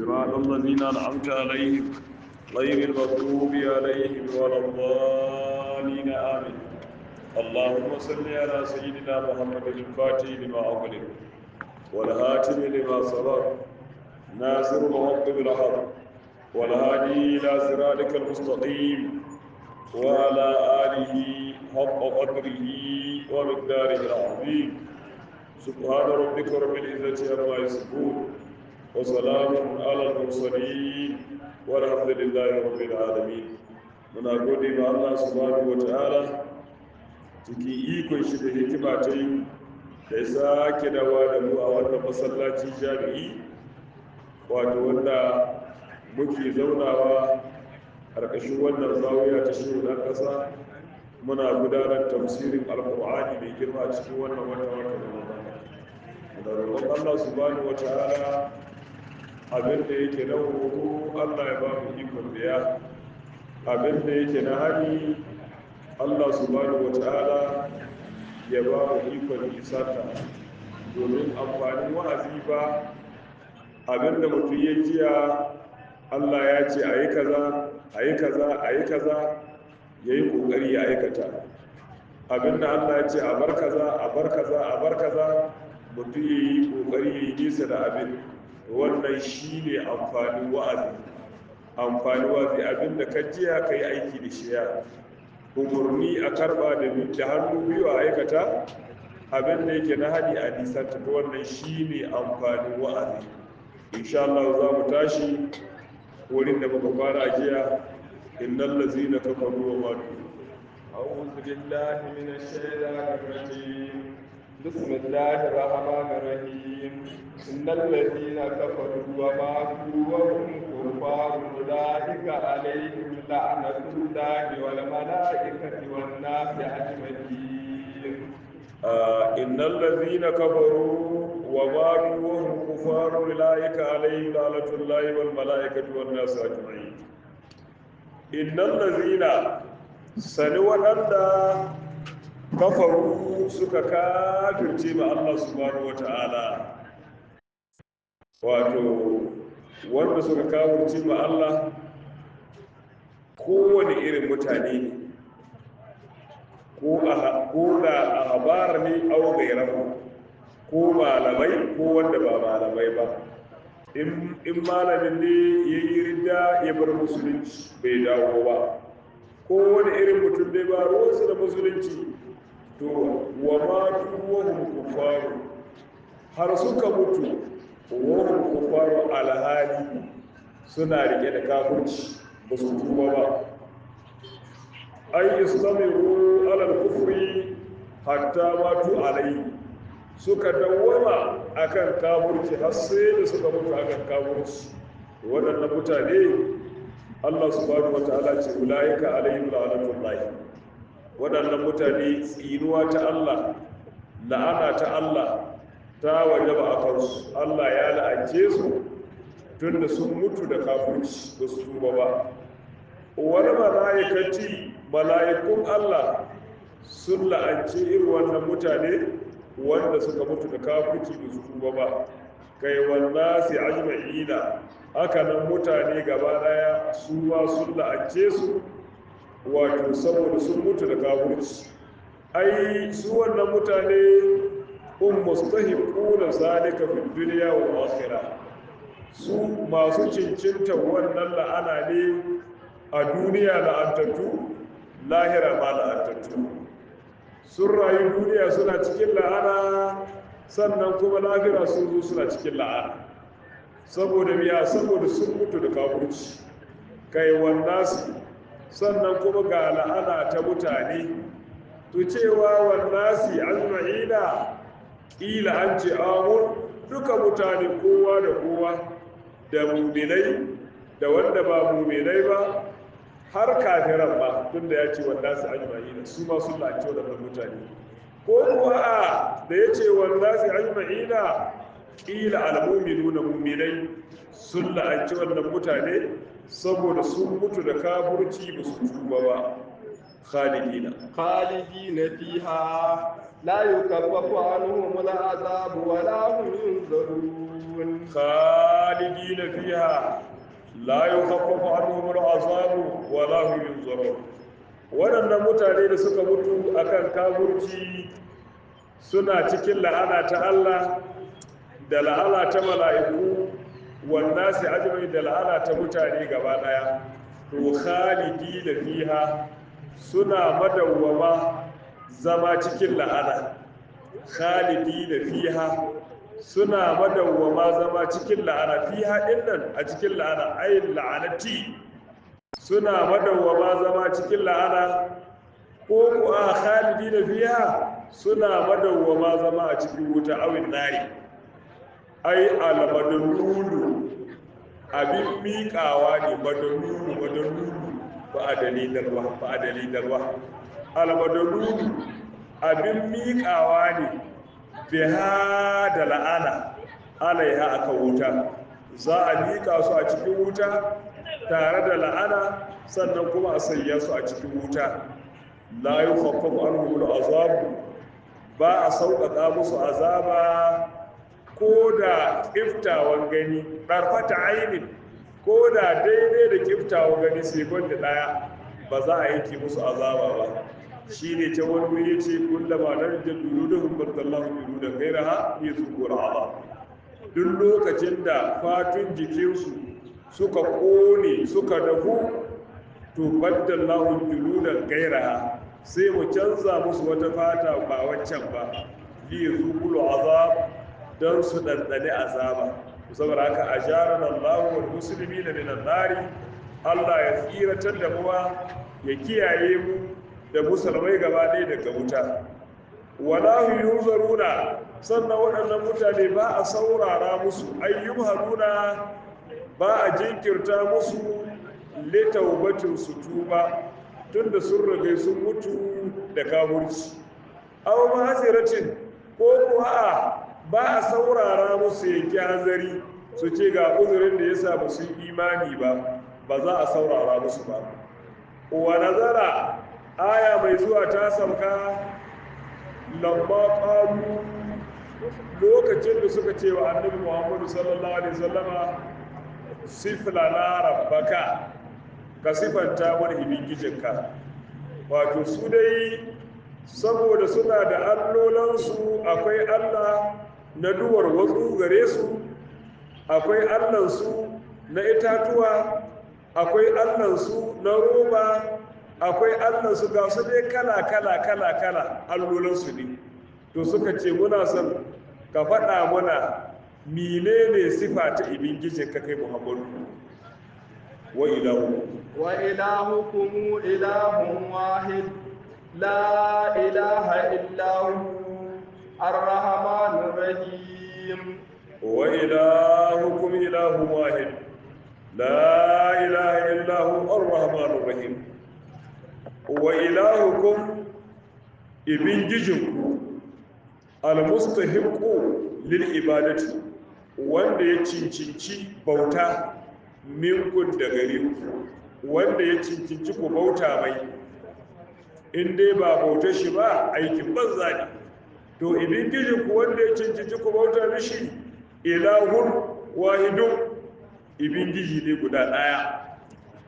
صراط الذين أنعمت عليهم غير المغضوب عليهم ولا الضالين آمين. اللهم صل على سيدنا محمد الفاتح لما أغلق والهاتم لما سبق ناصر الحق بالحق والهادي إلى صراطك المستقيم وعلى آله حق قدره ومقداره العظيم. سبحان ربك رب العزة عما يصفون وسلام على المرسلين والحمد لله رب العالمين. muna gode ma Allah subhanahu wataala cikin ikon shi da hikima ta yi da ya sake dawa da mu a wannan masallaci jami'i wato wanda muke zaunawa ƙarƙashin wannan zawiya ta shehu ɗan ƙasa muna gudanar tafsirin alƙur'ani mai girma cikin wannan wata da roƙon Allah subhanahu wataala abin da yake na horo Allah ya ba mu ikon biya, abin da yake na hani Allah subhanahu wataala ya ba mu ikon isarta, domin amfanin wa'azi ba abin da mutum ya jiya Allah ya ce a yi kaza a yi kaza a yi kaza ya yi ƙoƙari ya aikata, abin da Allah ya ce a bar kaza a bar kaza a bar kaza mutum ya yi ƙoƙari ya yi nisa da abin. Wannan shi ne amfanin wa'azi. Amfanin wa'azi abin da ka jiya ka yi aiki da shi ya umarni a karɓa da hannu biyu a aikata, abin da yake na hani a nisanta. Wannan shi ne amfanin wa'azi. Insha Allah za mu tashi wurin da muka fara jiya, innal ladzina kafaru wa matu. أعوذ بالله من الشيطان الرجيم. بسم الله الرحمن الرحيم. إن الذين كفروا وماتوا وهم كفار أولئك عليهم لعنة الله والملائكة والناس أجمعين. إن الذين كفروا وماتوا وهم كفار أولئك عليهم لعنة الله والملائكة والناس أجمعين. إن الذين سنوا kafaru suka kafirce ma Allah subhanahu wata'ala, wato wanda suka kafirce ma Allah kowane irin mutane ne, ko da a habar ne au gairahu, ko malamai ko wanda ba malamai ba. In malamin ne ya yi ridda ya bar musulunci bai dawo ba, ko wani irin mutum dai ba ruwansu da musulunci, to wa matu wahum kufaru, har suka mutu wahum kufaru alhali suna rike da kafirci ba su tuba ba. Ay istamiru ala al-kufri hatta matu alai, suka dawwama akan kafirci har sai da suka mutu akan kafirci. Waɗannan mutane Allah subhanahu wataala ce ulaika alaihim la'natullahi, waɗannan mutane tsinuwa ta Allah, la'ana ta Allah ta wajaba a kansu. Allah ya la'ance su tunda sun mutu da kafirci ba su tuba ba. Wani mala'ikati, mala'ikun Allah sun la'ance irin wannan mutane wanda suka mutu da kafirci ba su tuba ba. Kai wannasi ajma'ina, haka nan mutane gaba daya su ma sun la'ance su, wato saboda sun mutu da kafirci. Ai su wannan mutane mustahiquna zalika fi dunya wal akhirah, su masu cincinta wannan la'ana ne a duniya la'antattu, lahira ma la'antattu. Sun rayu duniya suna cikin la'ana, sannan kuma lahira sun zo suna cikin la'ana. Saboda miya? Saboda sun mutu da kafirci. Kai wannasi, sannan kuma ga la'ana ta mutane. To cewa wannasi ajma'ina, ƙila an ce amun duka mutane, kowa da kowa, da muminai da wanda ba muminai ba, har kafiran ba, tunda ya ce wannasi ajma'ina, su ma sun la'anci waɗannan mutane. Ko kuwa da ya ce wannasi ajma'ina, ƙila al-mu'minuna, muminai sun la'anci wannan mutane saboda sun mutu da kafirci ba su tuba ba. khalidina fiha لا يكفف عنهم العذاب ولا هم ينظرون خالدين فيها لا يخفف عنهم العذاب ولا هم ينظرون waɗannan mutane da suka mutu akan kafirci suna cikin la'ana ta Allah da la'ana ta mala'iku wanda su ajmai da la'ana ta mutane gaba daya to khalidi da fiha suna madawwama zama cikin la'ana khalidi da fiha suna madawwama zama cikin la'ana fiha dinnan a cikin la'ana ayin la'anati suna madawwama zama cikin la'ana ko ku a khalidi da fiha suna madawwama zama a cikin wuta awin nari ai almadalulu abin miƙawa ne madalulu ba a dalilarwa almadalulu abin miƙawa ne biha da la'ana alaiha aka wuta za a miƙa su a cikin wuta tare da la'ana sannan kuma a sanya su a cikin wuta la yukhaffafu anhum al'azabu ba a sauƙaƙa musu azaba ko da ƙiftawan gani ɗarfata ainin ko da daidai da ƙiftawan gani sai gwanda ɗaya ba za a yanke musu azaba ba shi ne ta wani wuri ce kullama na rijin duru da humbartallahu duru da gaira ha ne zuwa azab duk lokacin da fatun jikinsu suka ƙone suka dafu to baddallahu duru da gaira ha sai mu canza musu wata fata ba waccan ba li zuwa azab don su ɗanɗane azaba saboda haka a jaran Allah wa musulmi na minan nari Allah ya tsiratar da muwa ya kiyaye mu da musulmai gaba ɗaya daga wuta wala yuzaruna sannan waɗannan mutane ba a saurara musu ayyum haruna ba a jinkirta musu litaubatin su tuba tunda sun rage sun mutu da kafirci aw mahasiratin ko kuwa ba a saurara musu yanki hanzari su ce ga uzurin da ya sa ba su yi imani ba za a saurara musu ba wa nazara aya mai zuwa ta sauka lamma qalu lokacin da suka ce wa annabi Muhammadu sallallahu alaihi wasallama siflana rabbaka ka sifanta wani ibingijinka wato su dai saboda suna da allolansu akwai Allah na duwar watsu gare su akwai allansu na itatuwa akwai allansu na roba akwai allansu ga su dai kala allolansu ne to suka ce muna son ka faɗa muna menene sifa ta ibingijin ka kai Muhammadu wa ilahukum ilahun wahid la ilaha illa hu الرحمن الرحيم وإلهكم إله واحد لا إله إلا هو الرحمن الرحيم وإلهكم ابن جيجنكم المستحق للعبادة wanda ya cincinci bauta minkun da gare ku wanda ya cincinci ku bauta mai in dai ba bautar shi ba aikin banza ne to ibingijinku wanda ya cincinci ku bauta mishi ilahun wahidun ibingiji ne guda ɗaya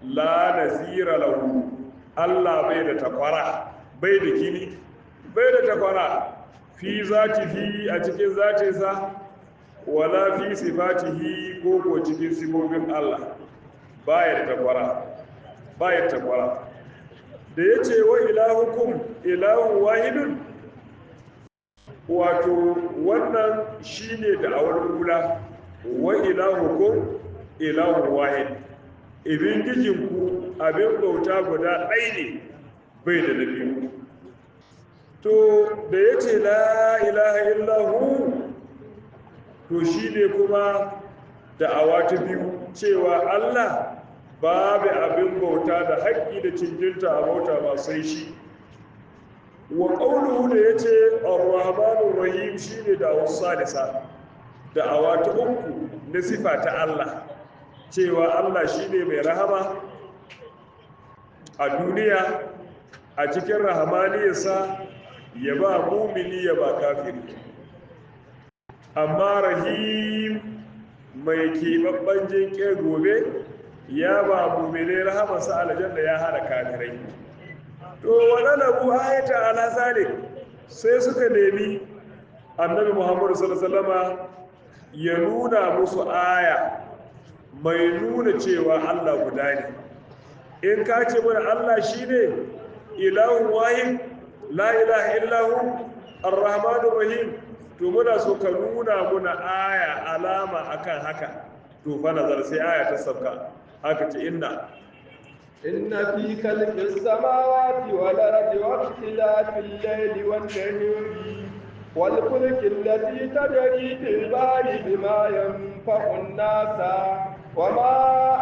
la nazira lahu Allah bai da takwara bai da kini bai da takwara fi zatihi a cikin zatinsa wala fi sifatihi ko cikin sifofin Allah baya da takwara da yace wa ilahukum ilahun wahidun wato wannan shine da awar kula wa ilahukum ilahun wahid ibingijinku abin bauta guda ɗaya ne bai da biyu to da ya ce la ilaha illahu to shi ne kuma da'awa ta biyu cewa Allah babu abin bauta da haƙƙi da cincinta a bauta ba sai shi wa ƙaunuhu da ya ce ar-rahmanur rahim shi ne da'awar salisa da'awa ta uku na sifa ta Allah cewa Allah shi ne mai rahama a duniya a cikin rahamaniyarsa ya ba mumini ya ba kafiri. Amma rahim mai keɓaɓɓen jinƙe gobe ya ba mumini rahamarsa aljanna ya hana kafirai. To waɗannan ayata ala zalik sai suka nemi annabi Muhammadu sallallahu alaihi wasallama ya nuna musu aya mai nuna cewa Allah guda ne. In ka ce mana Allah shine ilahun wahid la ilaha illahu ar-rahmanur rahim, to muna so ka nuna muna aya alama akan haka. To fa nazar sai aya ta sabka haka ce inna fi khalqis samawati wal ardi wa ikhtilafil layli wan nahari wal fulki allati tajri fil bahri bima yanfa'u an-nasa wa ma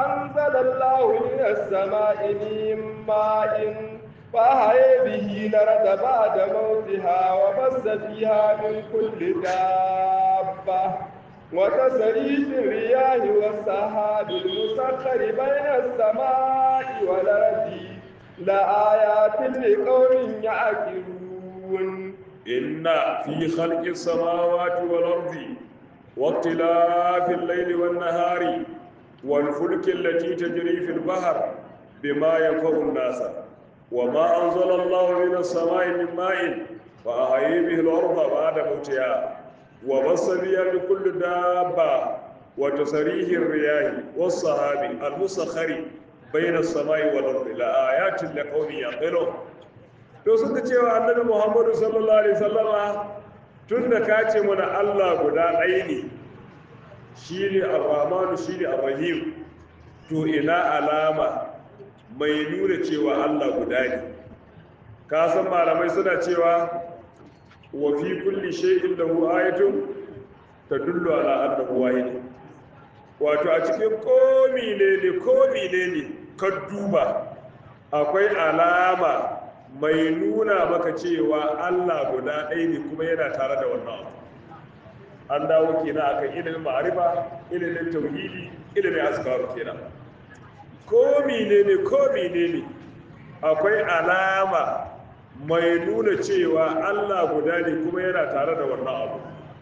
anzala Allahu minas samai min ma'in فأحيا به الأرض بعد موتها وبث فيها من كل دابة وتصريف الرياح والسحاب المسخر بين السماء والأرض لآيات لقوم يعقلون. إن في خلق السماوات والأرض واختلاف الليل والنهار والفلك التي تجري في البحر بما ينفع الناس وما أنزل الله من السماء من ماء فأحيا به الأرض بعد موتها وبث فيها بكل دابة وتصريف الرياح والسحاب المسخر بين السماء والأرض لآيات لقوم يعقلون. To suka cewa annabi Muhammadu sallallahu alaihi wasallama tunda ka ce mana Allah guda ɗaya ne, shine Ar-Rahmanu shine Ar-Rahim, to ina alama mai nuna cewa Allah guda ne. Ka san malamai suna cewa wa fi kulli shay'in lahu ayatun tadullu ala annahu wahid. Wato a cikin komi ne ka duba akwai alama mai nuna maka cewa Allah guda ɗaya ne kuma yana tare da wannan abu. An dawo kenan akan ilimin ma'arifa, ilimin tauhidi, ilimin asgaru kenan. Komi ne akwai alama mai nuna cewa Allah guda ne kuma yana tare da wannan abu.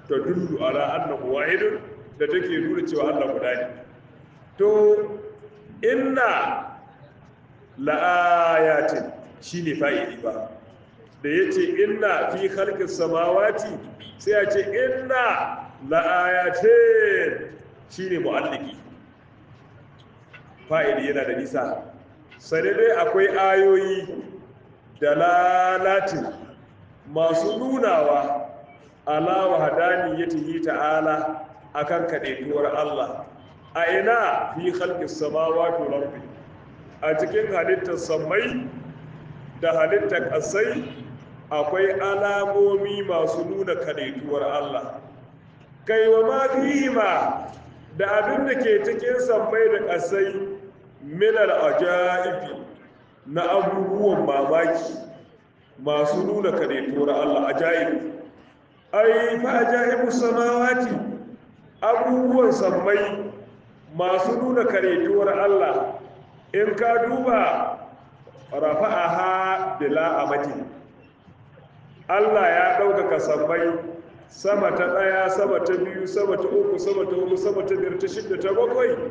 Ta dullu ala annahu wahidun, da take nuna cewa Allah guda ne. To inna la'ayatin shine fa'ili ba. Da yace inna fi khalqis samawati sai ya ce inna la'ayatin shine mu'alliki. Fa'ili yana da nisa. Sai dai akwai ayoyi dalalatin masu nunawa ala wahdaniyatihi ta'ala akan kadaituwar Allah. A ina fi khalqis samawati wal ardi, a cikin halittar samai da halittar ƙasai akwai alamomi masu nuna kadaituwar Allah. Kai wa ma fihima da abin da ke cikin sammai da ƙasai minal ajaibi na abubuwan mamaki masu nuna kadaituwar Allah. Ajaib ai fa ajaibu samawati, abubuwan sammai masu nuna kadaituwar Allah. In ka duba rafa'aha bila amati, Allah ya ɗaukaka sammai, sama ta ɗaya, sama ta biyu, sama ta uku, sama ta huɗu, sama ta biyar, ta shida, ta bakwai,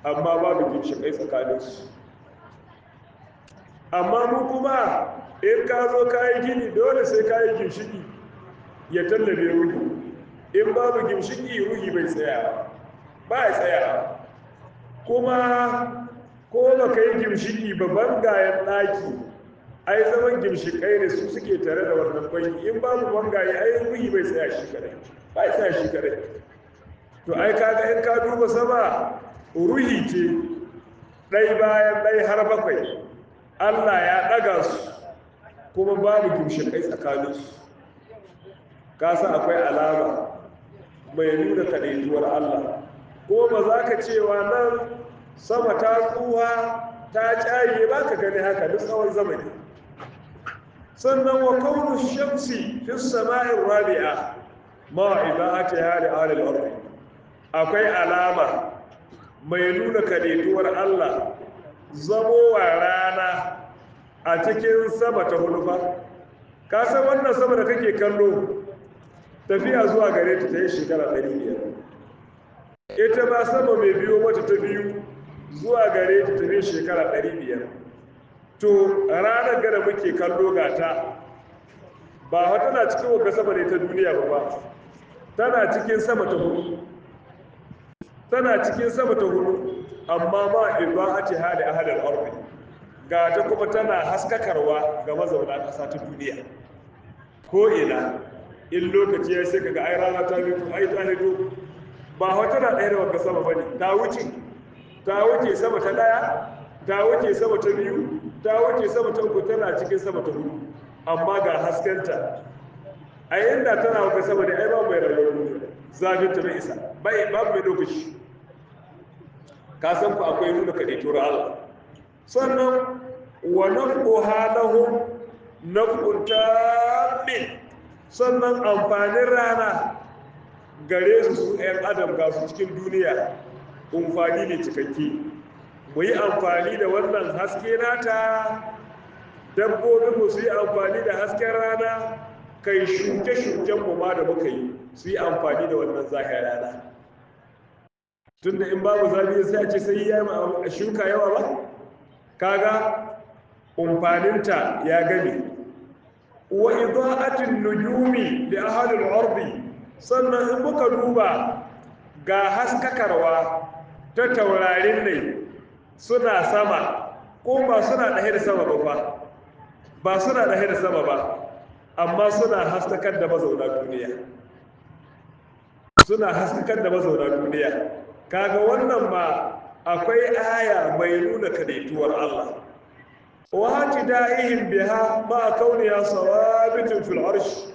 amma babu ginshiƙai tsakaninsu. Amma mu kuma in ka zo ka yi gini dole sai ka yi ginshiƙi ya tallabe ruhi. In babu ginshiƙi ruhi bai tsaya ba ya tsaya. Kuma ko ba ka yi ginshiƙi ba, bangayen ɗaki ai zaman ginshiƙai ne su suke tare da wannan banki. In babu bangaye ai ruhi bai tsaya shi kadai, ba ya tsaya shi kadai. To ai kaga in ka duba sama ruhi ce ɗai bayan ɗai har bakwai, Allah ya ɗaga su kuma babu ginshiƙai tsakaninsu. Ka san akwai alama mai nuna kaɗaituwar Allah. Ko ba za ka cewa nan sama ta tsuwa ta caye ba ka gani haka duk tsawon zamani. Sannan wa kaunu shamsi fi sama'in rabi'a ma ida'ati hali alil ardi, akwai alama mai nuna kadaituwar Allah zamowa rana a cikin sama ta hudu ba. ka san wannan sama da kake kallo tafiya zuwa gare ta ta yi shekara 500. ita ma sama mai biyo mata ta biyu zuwa gare ta ta yi shekara 500. to ranar gada muke kallo gata ba wata na cikin wata sama ne ta duniya ba tana cikin sama ta hudu. tana cikin sama ta hudu amma ma ibahati hali ahlul ardi ga ta kuma tana haskakarwa ga mazauna ƙasa ta duniya ko ina in lokaci ya sai kaga ai rana ta fito ai ta fito ba wata na ɗaya da wanda sama bane ta wuce sama ta ɗaya ta wuce sama ta biyu ta wuce sama ta uku tana cikin sama ta hudu amma ga haskenta a yanda tana wata sama ne ai ba mai rayuwar zafin ta bai isa babu mai lokaci ka san ku akwai nuna kaɗaituwar Allah sannan wa nafquha lahum nafqun tamin sannan amfanin rana gare su 'yan adam ga su cikin duniya amfani ne cikakke mu yi amfani da wannan haske nata dabbobin mu su yi amfani da hasken rana kai shuke-shuken mu ma da muka yi su yi amfani da wannan zahir rana tunda in babu zafi sai a ce sai ya yi shuka yawa ba kaga umfaninta ya gani wa ida'atin nujumi li ahli al-ardi sannan in muka duba ga haskakarwa ta taurarin ne suna sama ko ba suna dahe da sama ba suna dahe da sama ba amma suna haskakar da mazauna duniya kaga wannan ma akwai aya mai nuna kadaituwar Allah wati da'ihim biha ma kauniya sawabitin fil arsh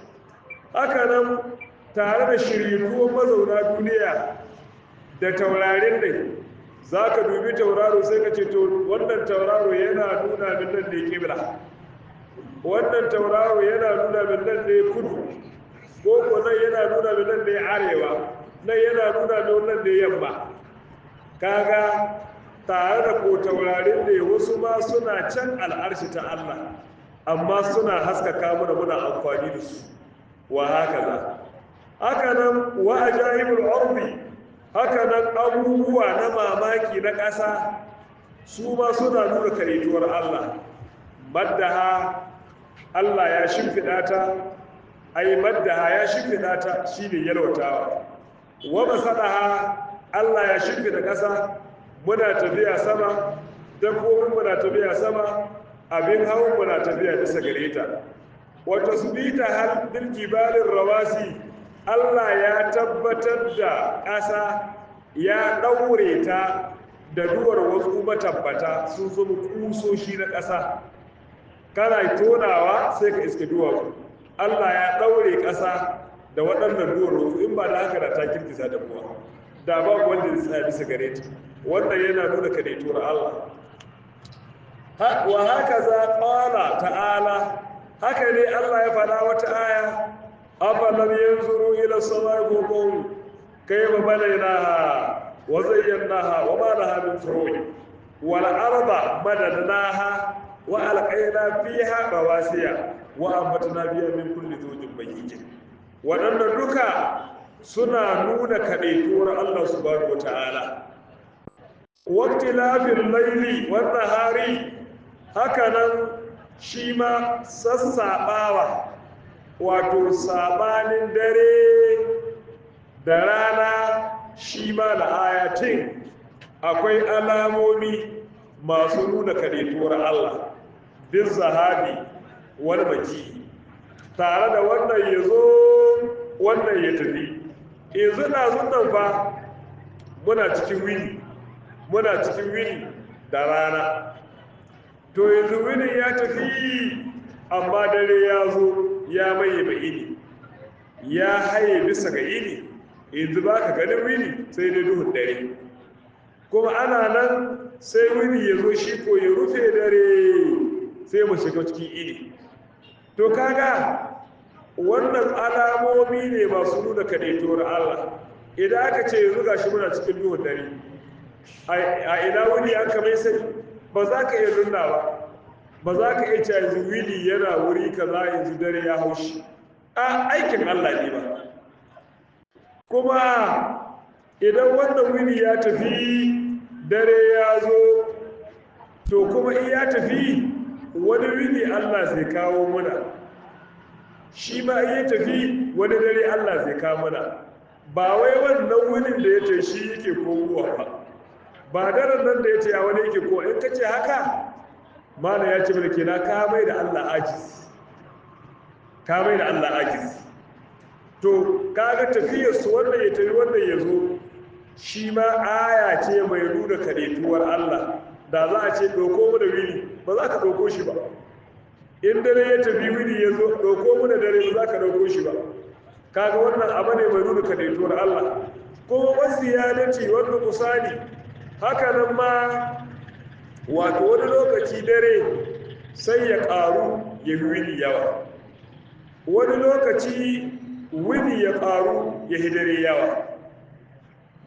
haka nan tare da shiryuwar mazauna duniya da taurarin ne zaka dubi tauraro sai ka ce to wannan tauraro yana nuna min nan ne kibla wannan tauraro yana nuna min nan ne kudu ko nan yana nuna min nan ne arewa nan yana nuna min nan ne yamma kaga tare da ko taurarin ne wasu ma suna can al'arshi ta Allah amma suna haskaka muna amfani da su wa haka nan wa ajaibul ardi haka nan abubuwa na mamaki na ƙasa su ma suna nuna karetuwar Allah maddaha Allah ya shimfiɗa ta ai maddaha ya shimfiɗa ta shine yalwatawa wa basadaha Allah ya shimfiɗa ƙasa muna tafiya sama dabbobin muna tafiya sama abin hawan muna tafiya bisa gare ta wa tasbita hal bil jibalin rawasi Allah ya tabbatar da ƙasa ya ɗaure ta da duwar wasu matabbata sun zama kusoshi na ƙasa kana tonawa sai ka iske duwatsu Allah ya ɗaure ƙasa da waɗannan duwar wasu in ba da haka da ta kirkisa da kuwa da babu wanda ya tsaya bisa gare ta wannan yana nuna kadaituwar Allah wa haka za ƙala ta'ala haka ne Allah ya faɗa wata aya afalam yanzuru ila samai fawqahum kayfa banaynaha wa zayyanaha wa ma laha min furuj wal arda madadnaha wa alqayna fiha rawasiya wa ambatna biha min kulli zawjin bahij wadannan duka suna nuna kadaituwar Allah subhanahu wataala waqtilafil layli wan nahari hakanan shi ma sassaɓawa wato sabanin dare da rana shi ma da ayatin akwai alamomi masu nuna kadaituwar Allah bin zahabi wal maji tare da wannan ya zo wannan ya tafi yanzu na zunan fa muna cikin wini da rana to yanzu wini ya tafi amma dare ya zo ya maye ba ini ya haye bisa ga ini yanzu ba ka ganin wini sai dai duhun dare kuma ana nan sai wini ya zo shi ko ya rufe dare sai mu shiga cikin ini to kaga wannan alamomi ne masu nuna kadaituwar Allah idan aka ce yanzu gashi muna cikin duhun dare a ina wuni an kamar sai ba za ka iya nuna ba ba za ka iya cewa yanzu wili yana wuri kaza yanzu dare ya haushi a aikin Allah ne ba kuma idan wannan wili ya tafi dare ya zo to kuma in ya tafi wani wili Allah zai kawo muna shi ma in ya tafi wani dare Allah zai kawo muna ba wai wannan wilin da ya ce shi yake komowa ba daren nan da ya ce a wani yake ko in ka ce haka mana ya ce mana kenan ka mai da Allah ajiz ka mai da Allah ajiz to kaga tafiyar su wannan ya tafi wannan ya zo shi ma aya ce mai nuna kaɗaituwar Allah da za a ce ɗauko mu da wili ba za ka ɗauko shi ba in dare ya tafi wili ya zo ɗauko mu da dare ba za ka ɗauko shi ba kaga wannan abu ne mai nuna kaɗaituwar Allah kuma wasu ya ce wanda kusani haka nan ma wato wani lokaci dare sai ya ƙaru ya fi wili yawa wani lokaci wili ya ƙaru ya fi dare yawa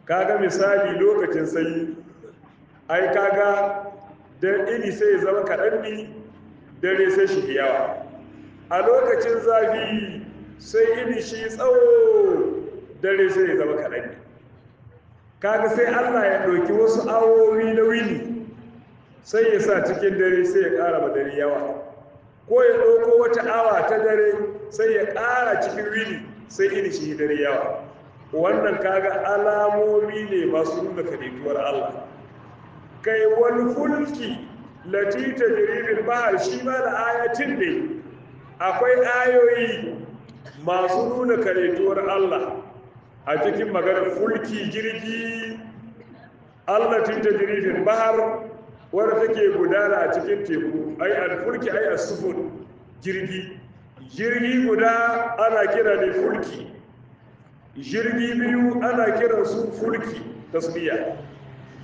kaga misali lokacin sanyi ai kaga dan ini sai ya zama kaɗan ne dare sai shi yawa a lokacin zafi sai ini shi tsawo dare sai ya zama kaɗan ne kaga sai Allah ya ɗauki wasu awowi na wini sai ya sa cikin dare sai ya ƙara ma dare yawa ko ya ɗauko wata awa ta dare sai ya ƙara cikin wini sai ini shi dare yawa wannan kaga alamomi ne masu nuna kaɗaituwar Allah kai wani fulki lati tajribul bahr shi ma da ayatin ne akwai ayoyi masu nuna kaɗaituwar Allah a cikin maganar fulki jirgi Allah tin tajribul bahr wanda take gudana a cikin teku ai al-fulki ai as-sufun jirgi guda ana kira ne fulki jirgi biyu ana kiran su fulki tasbiya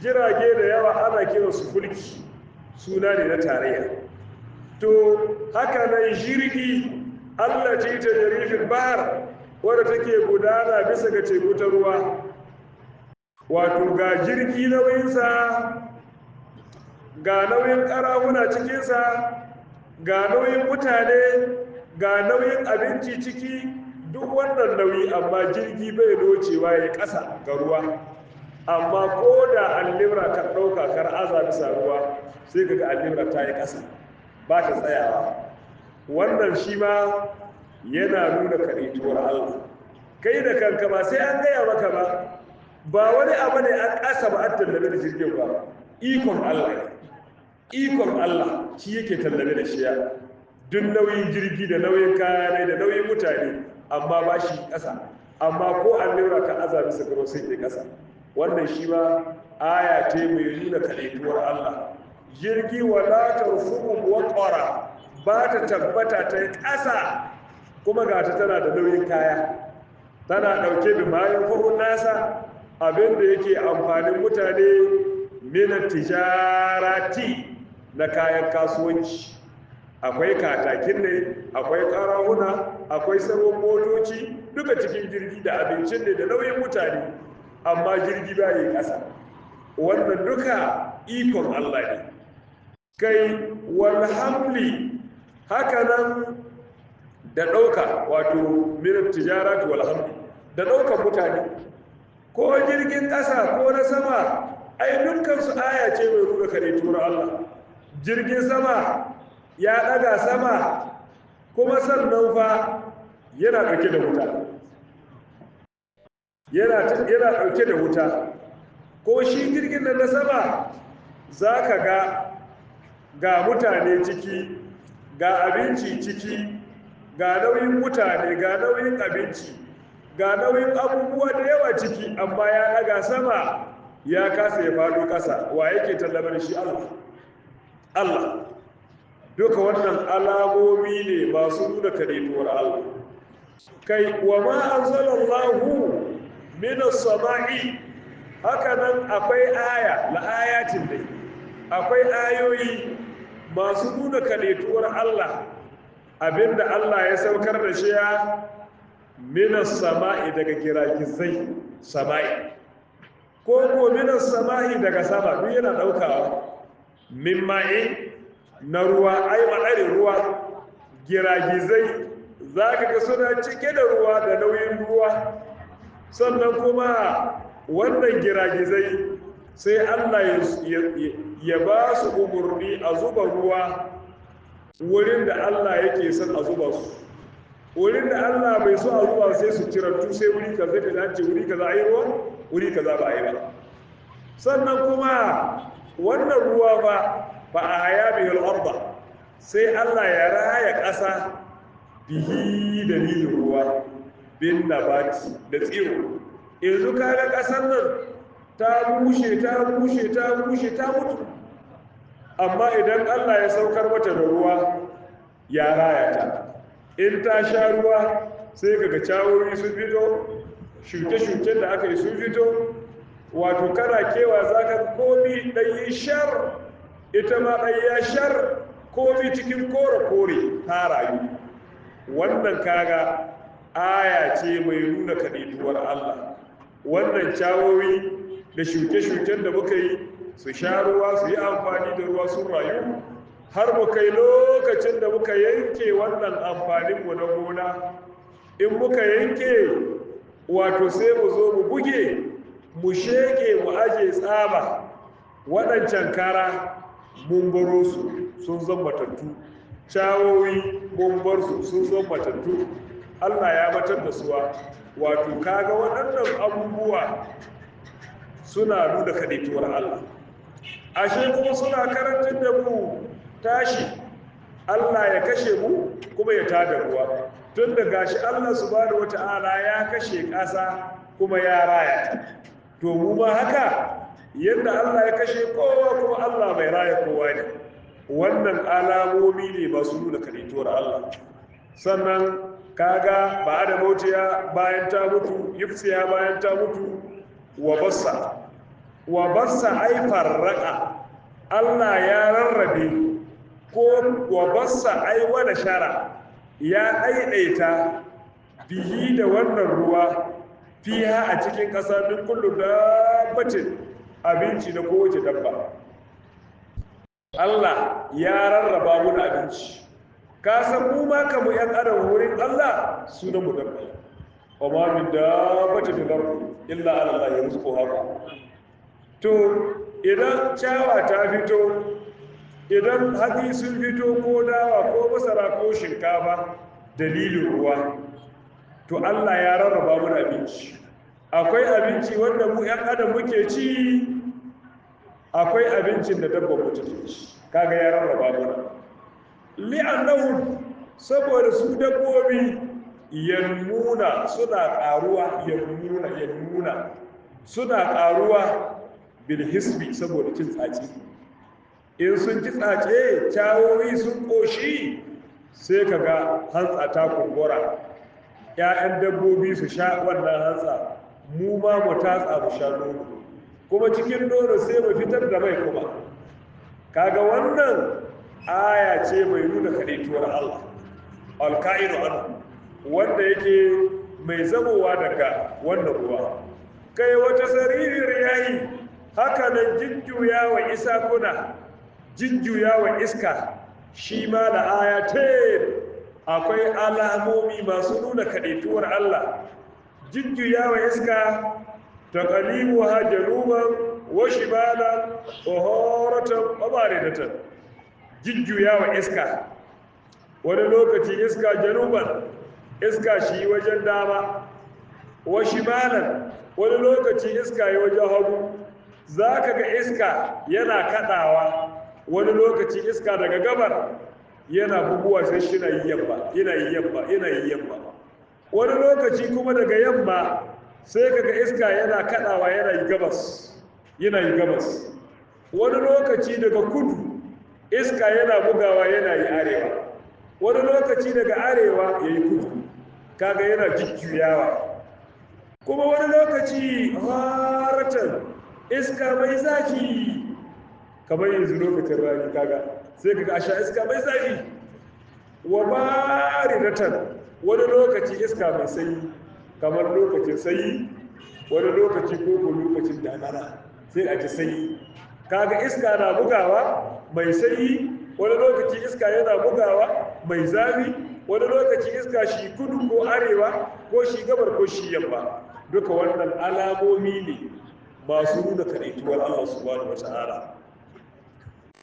jirage da yawa ana kiran su fulki suna ne na tarayya to haka nan jirgi Allah ce ta jarifin bahar wadda take gudana bisa ga teku ta ruwa wato ga jirgi nauyinsa ga nauyin karahuna cikinsa ga nauyin mutane ga nauyin abinci ciki duk wannan nauyi amma jirgi bai docewa ya ƙasa ga ruwa amma ko da allura ka ɗauka kar aza bisa ruwa sai kaga allura ta yi ƙasa ba ta tsayawa wannan shi ma yana nuna kaɗaituwar Allah kai da kanka ba sai an gaya maka ba wani abu ne an ƙasa ba an tallabe da jirgin ba ikon Allah shi yake tallabe da shiya duk nauyin jirgi da nauyin kaya ne da nauyin mutane amma ba shi ƙasa amma ko allura ka aza bisa garo sai ke ƙasa wannan shi ma aya ce mai nuna kaɗaituwar Allah jirgi wala tarfuqu waqara ba ta tabbata ta yi ƙasa kuma ga ta tana da nauyin kaya tana ɗauke da mayan fahun nasa abinda yake amfanin mutane mina tijarati na kayan kasuwanci akwai katakin ne akwai karahuna akwai sabon motoci duka cikin jirgi da abincin ne da nauyin mutane amma jirgi ba yi ƙasa wannan duka ikon Allah ne kai walhamli haka nan da ɗauka wato minar tijaratu walhamli da ɗaukan mutane ko jirgin ƙasa ko na sama ai dukkansu aya ce mai nuna kaɗaituwar Allah jirgin sama ya ɗaga sama kuma sannan fa yana ɗauke da wuta yana ɗauke da wuta ko shi jirgin nan na sama za ka ga mutane ciki ga abinci ciki ga nauyin mutane ga nauyin abinci ga nauyin abubuwa da yawa ciki amma ya ɗaga sama ya kasa ya faɗo ƙasa wa yake tallabar shi Allah duka wannan alamomi ne masu nuna kaɗaituwar Allah kai wa ma anzalallahu minas sama'i haka nan akwai aya la ayatin dai akwai ayoyi masu nuna kaɗaituwar Allah abinda Allah ya saukar da shi ya minas sama'i daga giragizai sama'i ko minas sama'i daga sama duk yana ɗaukawa min ma'in na ruwa ai maɗarin ruwa giragizai za ka ga suna cike da ruwa da nauyin ruwa sannan kuma wannan giragizai sai Allah ya ba su umarni a zuba ruwa wurin da Allah yake son a zuba su wurin da Allah bai so a zuba sai su cirantu sai wuri kaza ka dace wuri kaza ayi ruwa wuri kaza ba ayi ba sannan kuma wannan ruwa ba a haya bihil arda sai Allah ya raya ƙasa bihi dalilin ruwa bin nabati da tsiro yanzu kaga ƙasar nan ta bushe ta mutu amma idan Allah ya saukar mata da ruwa ya raya ta in ta sha ruwa sai kaga cawoyi sun fito shuke-shuken da aka yi sun fito wato kana kewa zaka komi ɗanyi shar ita ma ɗanya shar komi cikin kore-kore ta rayu wannan kaga aya ce mai nuna kaɗaituwar Allah wannan cawoyi da shuke-shuken da muka yi su sha ruwa su yi amfani da ruwa sun rayu har mu kai lokacin da muka yanke wannan amfaninmu na gona in muka yanke wato sai mu zo mu buge mu sheke mu aje tsaba waɗancan kara mun baro su sun zan matattu cawoyi mun bar su sun zan matattu Allah ya matar da suwa wato kaga waɗannan abubuwa suna nuna kaɗaituwar Allah ashe kuma suna karantar da mu tashi Allah ya kashe mu kuma ya tada ruwa tun da gashi Allah subhanahu wata'ala ya kashe ƙasa kuma ya raya ta to mu ma haka yadda Allah ya kashe kowa kuma Allah mai raya kowa ne wannan alamomi ne masu nuna kaɗaituwar Allah sannan kaga ba da mautiya bayan ta mutu yufsiya bayan ta mutu wa bassa ai farraka Allah ya rarrabe ko wa bassa ai wada shara ya ɗaiɗaita bihi da wannan ruwa fiha a cikin ƙasa min kullu dabbatin abinci da kowace dabba Allah ya rarraba mu da abinci ka san mu ma kamu yan adam wurin Allah sunan mu dabba wa ma min dabbatin fil ardi illa ala Allah yarzuquha to idan cawa ta fito idan hatsi sun fito ko dawa ko masara ko shinkafa dalilin ruwa to Allah ya rarraba mu da abinci akwai abinci wanda mu yan adam muke ci akwai abincin da dabba mu take ci kaga ya rarraba mu li'annahu saboda su dabbobi yanmuna suna karuwa yanmuna suna karuwa bil hisbi saboda cin tsaci in sun ci tsace cawoyi sun koshi sai kaga hantsa ta kumbura ƴaƴan dabbobi su sha wannan hantsa mu ma mu tatsa mu sha nono kuma cikin nono sai mu fitar da mai kuma kaga wannan aya ce mai nuna kaɗaituwar Allah alka'inu anhu wanda yake mai zamowa daga wannan ruwa kai wata saririr yayi haka nan jujjuya wa iska shi ma da ayatain akwai alamomi masu nuna kaɗaituwar Allah jujjuya wa iska taqalibuha januban wa shimalan wa horatan wa baridatan jujjuya wa iska wani lokaci iska januban iska shi wajen dama wa shimalan wani lokaci iska yi wajen hagu za ka ga iska yana kadawa wani lokaci iska daga gabar yana buguwa sai shi na yi yamma wani lokaci kuma daga yamma sai kaga iska yana kadawa yana yi gabas wani lokaci daga kudu iska yana bugawa yana yi arewa wani lokaci daga arewa ya yi kudu kaga yana jujjuyawa kuma wani lokaci haratan iska mai zafi kamar yanzu lokacin rani kaga sai kaga asha iska mai zafi wa baridatan wani lokaci iska mai sanyi kamar lokacin sanyi wani lokaci ko lokacin damana sai a ji sanyi kaga iska na bugawa mai sanyi wani lokaci iska yana bugawa mai zafi, wani lokaci iska shi kudu ko arewa ko shi gabar ko shi yamma. Duka wannan alamomi ne masu nuna kadaituwar Allah subhanahu wata'ala.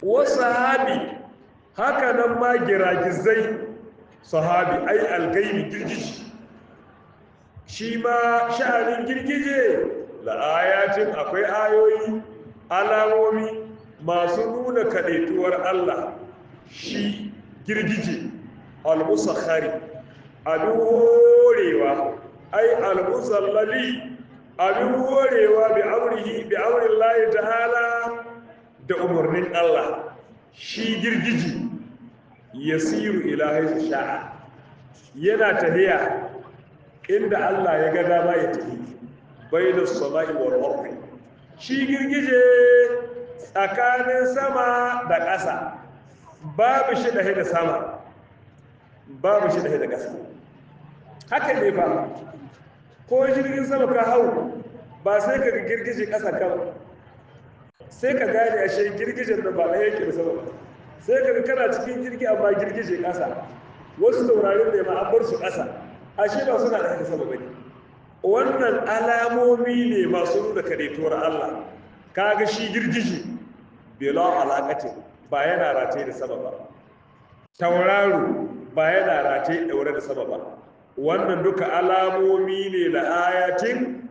Wasahabi haka nan ma giragizai, sahabi ai algaibi girgiji, shi ma sha'anin girgije la ayatin akwai ayoyi alamomi masu nuna kadaituwar Allah. Shi girgije al-musakhari abin horewa ai al-musallali abin horewa bi amrin lahi ta'ala da umarnin Allah. Shi girgiji yasiru ila haythu sha'a yana tafiya inda Allah ya ga dama ya tafi bayna samai wal ardi. Shi girgije tsakanin sama da ƙasa babu shi da sama, babu shi da ƙasa. Haka ne fa, ko jirgin sama ka hau ba sai ka ga girgije ƙasa kan, sai ka gane ashe girgijen da ba ɗaya yake da sama ba. Sai ka ga kana cikin jirgi amma girgije ƙasa, wasu taurarin ne ma an bar su ƙasa, ashe ba suna da sama ba ne. Wannan alamomi ne masu nuna kadaituwar Allah. Kaga shi girgije bela alaƙatin ba yana rataye da sama ba, tauraro ba yana rataye daure da sama ba. Wannan duka alamomi ne la ayatin,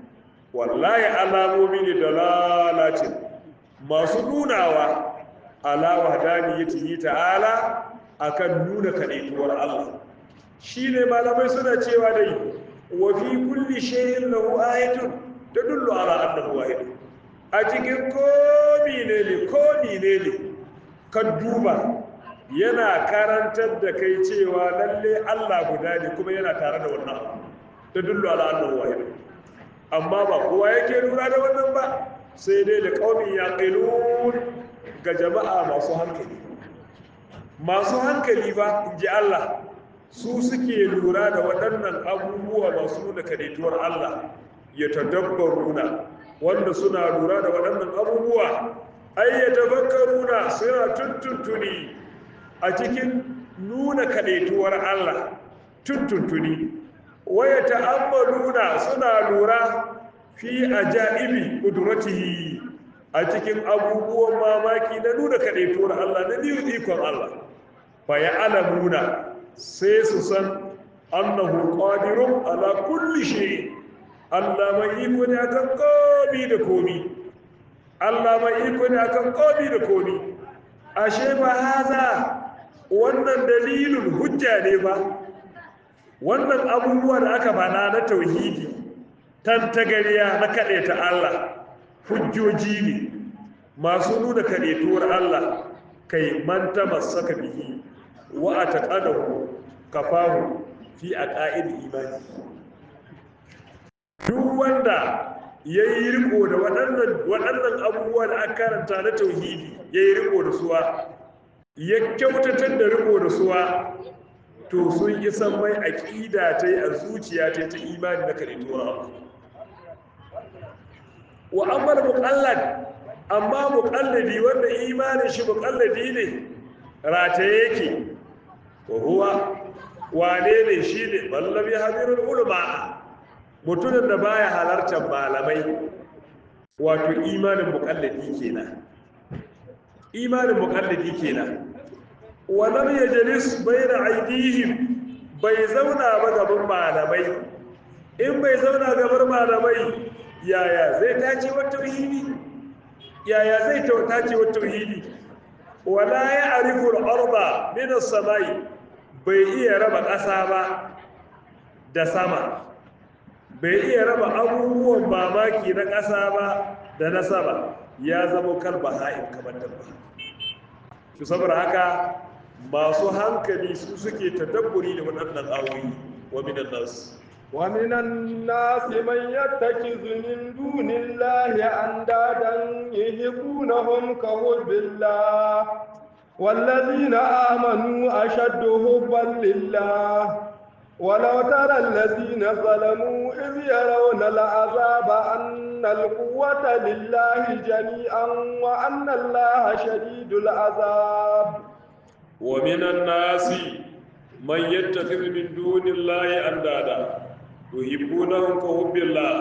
wallahi alamomi ne da lalatin masu nunawa ala wahdaniyatihi ta'ala akan nuna kadaituwar Allah. Shine malamai suna cewa dai wa fi kulli shay'in lahu ayatun tadullu ala annahu wahid. A cikin komi ne ka duba yana karantar da kai cewa lalle Allah guda ne kuma yana tare da wannan tadullu ala annahu wahid. Amma ba kowa yake lura da wannan ba, sai dai da qaumin yaqilun, ga jama'a masu hankali. Masu hankali ba inji Allah su suke lura da waɗannan abubuwa masu nuna kadaituwar Allah, ya tadabbaruna wanda suna lura da waɗannan abubuwa, ai ya tafakkaruna suna tuntuntuni a cikin nuna kadaituwar Allah, tuntuntuni waya ta'ammaluna suna lura fi ajaibi qudratihi a cikin abubuwan mamaki na nuna kadaituwar Allah, na niyu ikon Allah. Fa ya'lamuna sai su san annahu qadirun ala kulli shay. Allah mai iko ne akan komi da komi, Allah mai iko ne akan komi da komi. Ashe ba haza wannan dalilin hujja ne ba, wannan abubuwa da aka bana na tauhidi tantagariya na kadaita Allah hujjoji ne masu nuna kadaituwar Allah. Kai man tamassaka bihi wa ataqadahu kafahu fi aqaid imani. Duk wanda yayi riko da waɗannan abubuwa da aka karanta na tauhidi, yayi riko da suwa, ya kyautatar da riko da suwa, to sun isan mai aqida tai a zuciya tai ta imani na kadaituwar Allah. Wa amma muqallad, amma muqallidi wanda imanin shi muqallidi ne rataye yake, wa huwa wane ne shi ne mallabi hadirul ulama, mutumin da baya halartar malamai. Wato imanin muqallidi kenan, imanin muqallidi kenan. Wa lam yajlis bayna aydihim, bai zauna ba gaban malamai. In bai zauna gaban malamai, yaya zai tace wa tauhidi, yaya zai tace wa tauhidi. Wala ya'rifu al-arda min as-samai, bai iya raba ƙasa ba da sama, bai iya raba abubuwan mamaki na ƙasa ba da na sama. Ya zama kalba ha'in kamar dabba. Su saboda haka masu hankali su suke tadabburi da waɗannan ayoyi. Wa minan nas ومن الناس من يتخذ من دون الله أندادا يحبونهم كحب الله والذين آمنوا أشد حبا لله. ولو ترى الذين ظلموا إذ يرون العذاب أن القوة لله جميعا وأن الله شديد العذاب. wa minan nasi man yattakhidhu min dunillahi andada yuhibbunahum ka hubbillah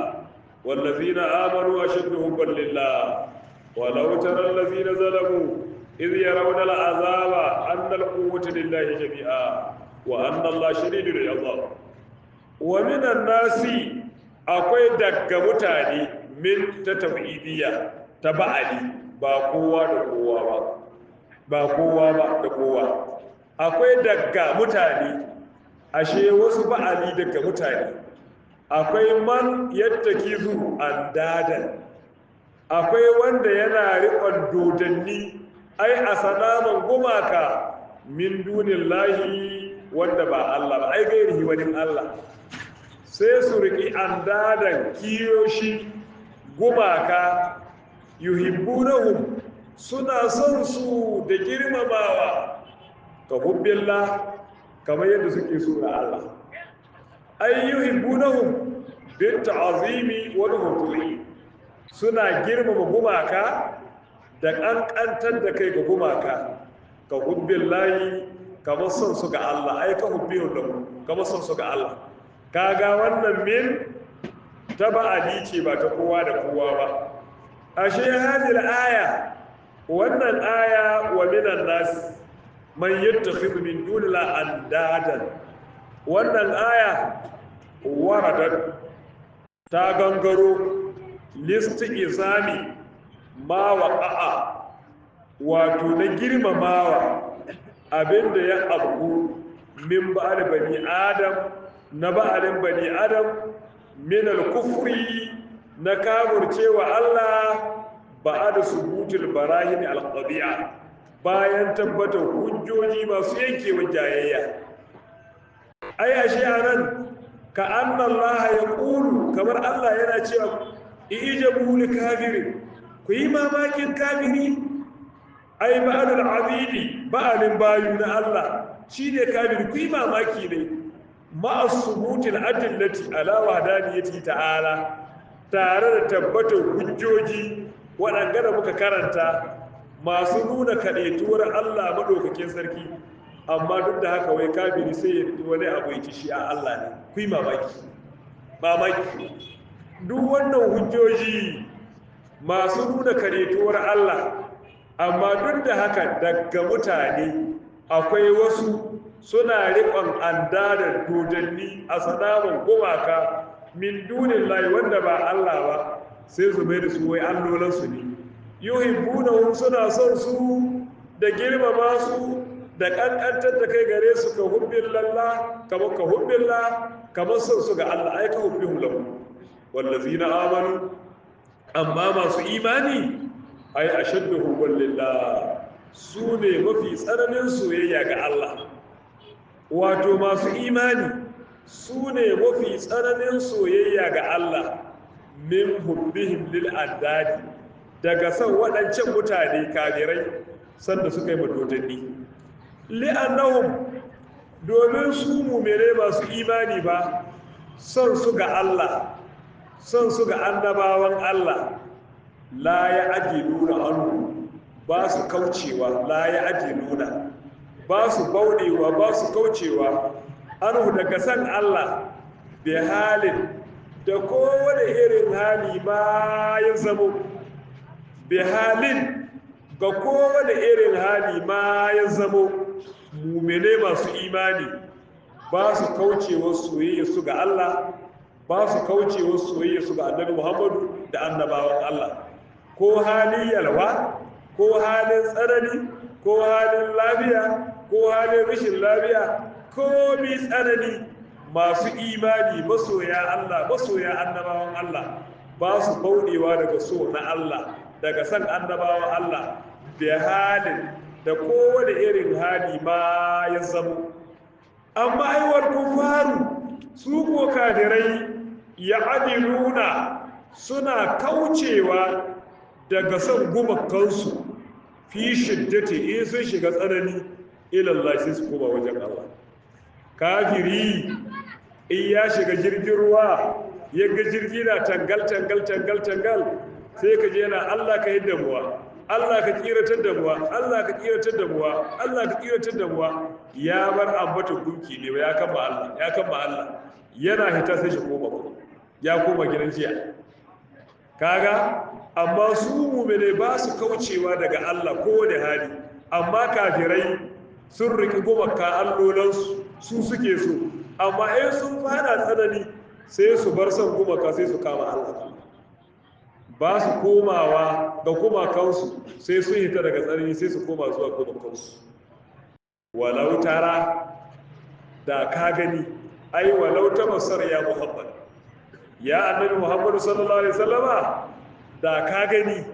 wallazina amanu ashaddu hubban lillah walau tara allazina zalamu idh yarawna al'azaba anna al-quwwata lillahi jami'a wa anna allaha shadidul 'iqab wa minan nasi akwai daga mutane min ta tauhidiyya ta ba'ali ba kowa da kowa ba kowa ba da kowa akwai daga mutane ashe wasu ba'ali daga mutane akwai man yattakizu andadan akwai wanda yana riƙon dodanni ai a sanaman gumaka min dunillahi wanda ba Allah ba ai gairihi wani Allah sai su riƙi andadan kiyoshi gumaka yuhibbunahum suna son su da girmamawa ka hubbillah kamar yadda suke so da Allah ay yuhibbunahum bil ta'zimi wal hudu'i suna girmama gumaka da kankantar da kai ga gumaka ka hubbillahi kamar son su ga Allah ai ka hubbihum kamar son su ga Allah kaga wannan min taba'ali ce ba ta kowa da kowa ba ashe hadil aya wannan aya wa minan nas man yattakhidhu min dunillahi andadan wannan aya waradat ta gangaro listi izami ma waqa'a wato na girmamawa abinda ya abu min ba'al bani adam na ba'alin bani adam min al-kufri na kafircewa Allah ba'da subutul barahin al-qadi'a bayan tabbatar hujjoji masu yankewa jayayya ai ashe anan ka anna Allah ya qulu kamar Allah yana cewa ijabu li kafirin ku yi mamakin kafiri ai ba'al al-abidi ba'alin bayu na Allah shine kafiri ku yi mamaki ne ma'a subutul adillati ala wahdaniyati ta'ala tare da tabbatar hujjoji waɗanda da muka karanta masu nuna kaɗaituwar Allah maɗaukakin sarki amma duk da haka wai kafiri sai ya wani abu ya ci shi a Allah ne ku yi mamaki duk wannan hujjoji masu nuna kaɗaituwar Allah amma duk da haka daga mutane akwai wasu suna riƙon andadar dodanni a sanamun gumaka min dunin layi wanda ba Allah ba sai su mai da su wai allolansu ne yuhibbunahum suna son su da girmama su da ƙanƙantar da kai gare su ka hubbillah kamar son su ga Allah ai ka hubbihum lahu wallazina amanu amma masu imani ai ashaddu hubban lillah su ne mafi tsananin soyayya ga Allah wato masu imani su ne mafi tsananin soyayya ga Allah min hubbihim lil andadi daga son waɗancan mutane kafirai sanda suka yi madodanni li'annahum domin su mumere masu imani ba son su ga Allah son su ga annabawan Allah la ya ajiluna anhu ba su kaucewa la ya ajiluna ba su bauɗewa ba su kaucewa anhu daga san Allah bi halin da kowane irin hali ma ya zamo bi halin ga kowane irin hali ma ya zamo mumine masu imani ba su kaucewa soyayya su ga Allah ba su kaucewa soyayya su ga annabi Muhammadu da annabawan Allah ko hali yalwa ko halin tsanani ko halin lafiya ko halin rashin lafiya ko mi tsanani masu imani masoya Allah masoya annabawan Allah ba su bauɗewa daga so na Allah daga san annabawan Allah da halin da kowane irin hali ma ya zamo amma aiwar kufaru su ko kafirai ya adiluna suna kaucewa daga son gumakansu fi shiddati in sun shiga tsanani ilallah sai su koma wajen Allah kafiri in ya shiga jirgin ruwa ya ga jirgi na tangal sai ka je yana Allah ka yi damuwa Allah ka kiratar da muwa Allah ka kiratar da muwa Allah ka kiratar da muwa ya bar ambata gunki ne ya kama Allah ya kama Allah yana hita sai shi koma ya koma gidan jiya kaga amma su mu'mine ba su kaucewa daga Allah ko da hali amma kafirai sun riki gumaka allolansu su suke so amma in sun fada tsanani sai su bar son gumaka sai su kama Allah ba su komawa ga gumakansu sai sun hita daga tsanani sai su koma zuwa gumakansu walau tara da ka gani ai walau ta masar ya muhammad ya annabi muhammadu sallallahu alaihi wasallama da ka gani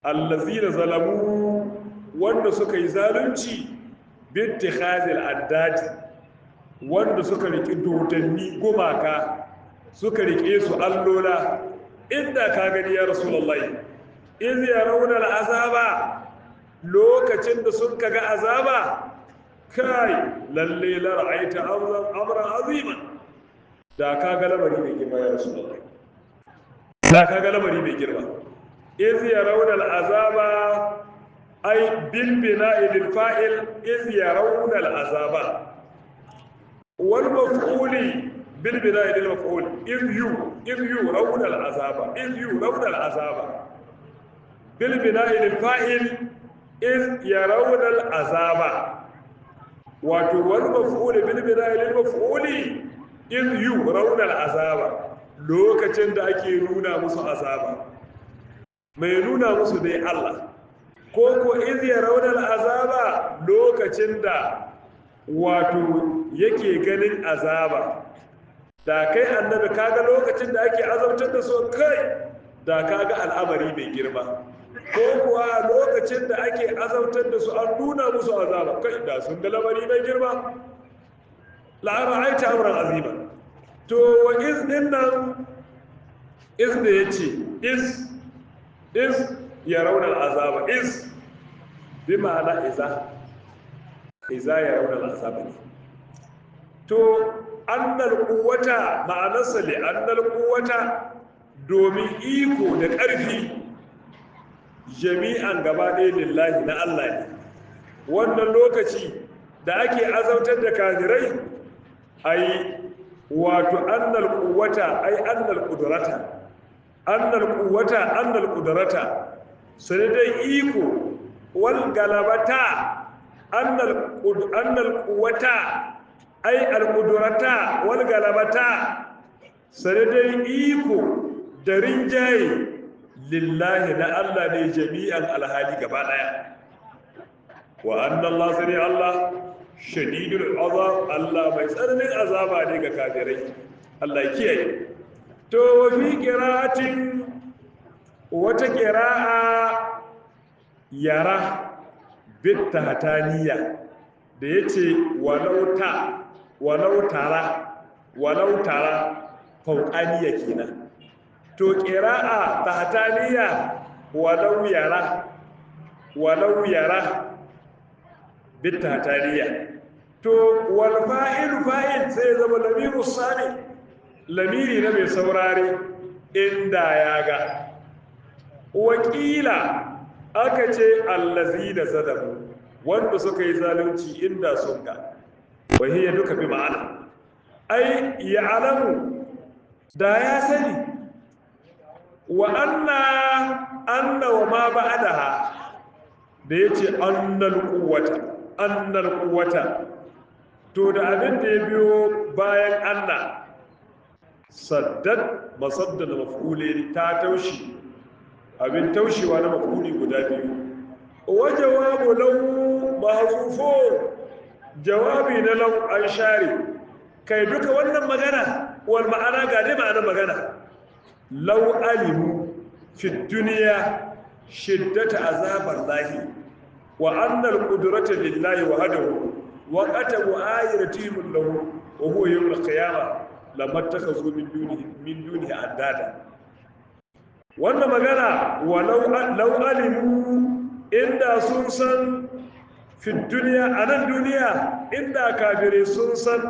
allazina zalamu wanda suka yi zalunci bittikhazil addadi wanda suka riki dodanni gumaka suka rike su allola inda ka gani ya rasulullahi iz yarawna al'azaba lokacin da sun kaga azaba kai lalle la ra'aita amran aziman da ka ga lamari mai girma ya rasulullahi da ka ga lamari mai girma iz yarawna al'azaba ay bil bina'i lil fa'il iz yarawna al'azaba wal maf'uli bil bina'i lil maf'ul if you rawna al'azaba if you rawna al'azaba bil bina'i lil fa'il iz yarawna al'azaba wato wal maf'ul bil bina'i lil maf'uli iz you rawna al'azaba lokacin da ake nuna musu azaba mai nuna musu dai Allah ko iz yarawna al'azaba lokacin da wato yake ganin azaba da kai annabi kaga lokacin da ake azabtar da su kai da kaga al'amari mai girma ko kuwa lokacin da ake azabtar da su an nuna musu azaba kai da sun ga lamari mai girma la ra'aita amran azima to wa iz dinnan iz da yace iz yarawna al'azaba iz bi ma'ana iza yarawna al'azaba to annal quwwata ma'anarsa li annal quwwata domin iko da ƙarfi jami'an gaba ɗaya lillahi na Allah ne wannan lokaci da ake azautar da kafirai ai wato annal quwwata ai annal qudrata sai dai iko wal galabata annal quwwata ai al-qudrata wal galabata sai dai iko da rinjaye lillahi na Allah ne jami'an alhali gaba daya wa anna Allah sani Allah shadidul azab Allah mai tsananin azaba ne ga kafirai Allah ya kiyaye to fi qira'atin wata qira'a yara bit tahtaniya da yace walau tara fauqaniya kenan to qira'a tahtaniya walau yara bit tahtaniya to wal fa'il sai zama lamiru sani lamiri na mai saurare inda ya ga wakila aka ce allazina zalamu wanda suka yi zalunci inda sun ga wahiyya duka bi ma'ana ai ya'lamu da ya sani wa anna wa ma ba'daha da yace annal quwwata to da abin da ya biyo bayan anna saddad masaddan maf'ulin ta taushi abin taushewa na maf'uli guda biyu wa jawabu law mahzufo jawabi na law an share kai duka wannan magana wal ma'ana ga dai ma'anar magana law alimu fi dunya shiddata azabar lahi wa anna al-qudrata lillahi wahdahu wa qatabu ayatihim lahu wa huwa yawm al-qiyamah lamma takhazu min dunihi andada wannan magana walau alimu inda sun san fi duniya a nan duniya inda kafirai sun san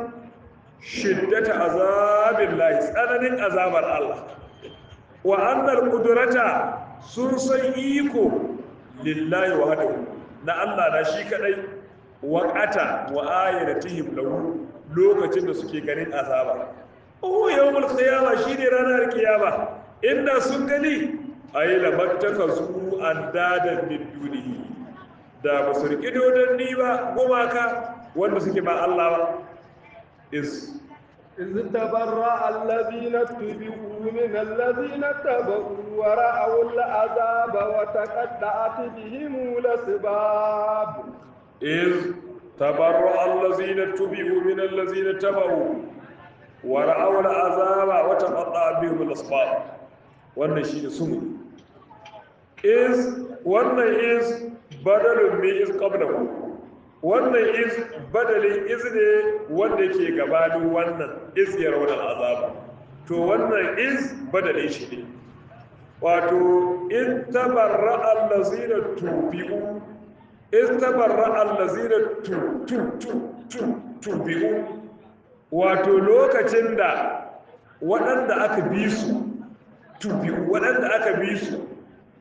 shiddata azabin lahi tsananin azabar Allah wa annal kudurata sun san iko lillahi wahdahu na Allah na shi kadai waqata wa ayatatihim lahu lokacin da suke ganin azaba yawmul qiyama shine ranar kiyama inda sun gani ay la mattakazu andadan min dunihi da ba su riki dodanni ba gumaka wanda suke ba Allah ba إذ تبرأ الذين اتبعوا من الذين اتبعوا ورأوا العذاب وتقطعت بهم الأسباب إذ تبرأ الذين اتبعوا من الذين اتبعوا ورأوا العذاب وتقطعت بهم الأسباب wannan shi ne sumu wannan is badalun min is qablahu wannan is badalin iz ne wanda ke gabanin wannan iz ya rawar azaba to wannan is badalin shi ne wato in tabarra allazina tubi'u in tabarra allazina tubi'u wato lokacin da waɗanda aka bi su tubi'u waɗanda aka bi su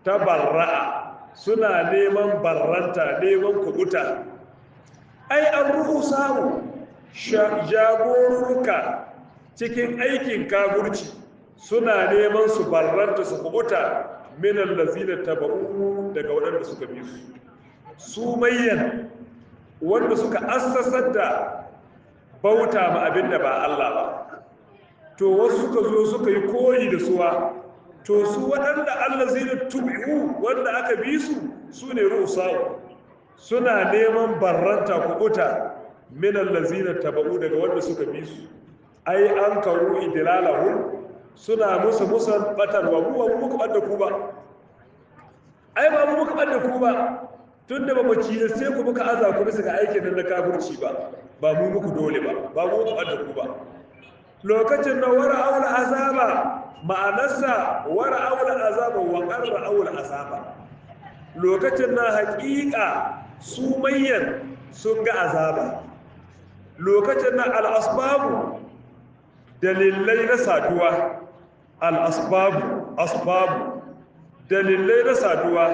tabarra'a suna neman barranta neman kubuta ai an ruhu samu jagorurruka cikin aikin kafirci suna neman su barranta su kubuta minan lazina taba'u daga waɗanda suka bi su mayyan wanda suka assasar da bauta ma abinda ba Allah ba to wasu suka zo suka yi koyi da suwa to su waɗanda Allah zai tubi'u wanda aka bi su ne ruhu suna neman barranta kubuta minan lazina taba'u daga wanda suka bi su ai an karu idlalahum suna musan batarwa mu muka bada ku ba ai ba mu muka bada ku ba tunda ba mu ci sai ku muka aza ku bisa ga aikin nan na kafirci ba mu muku dole ba mu muka bada ku ba lokacin da wara aul azaba ma'anarsa wara aul azaba wa qarra aul azaba lokacin na haƙiƙa su mayyan sun ga azaba lokacin na al'asbabu dalilai na saduwa asbabu dalilai na saduwa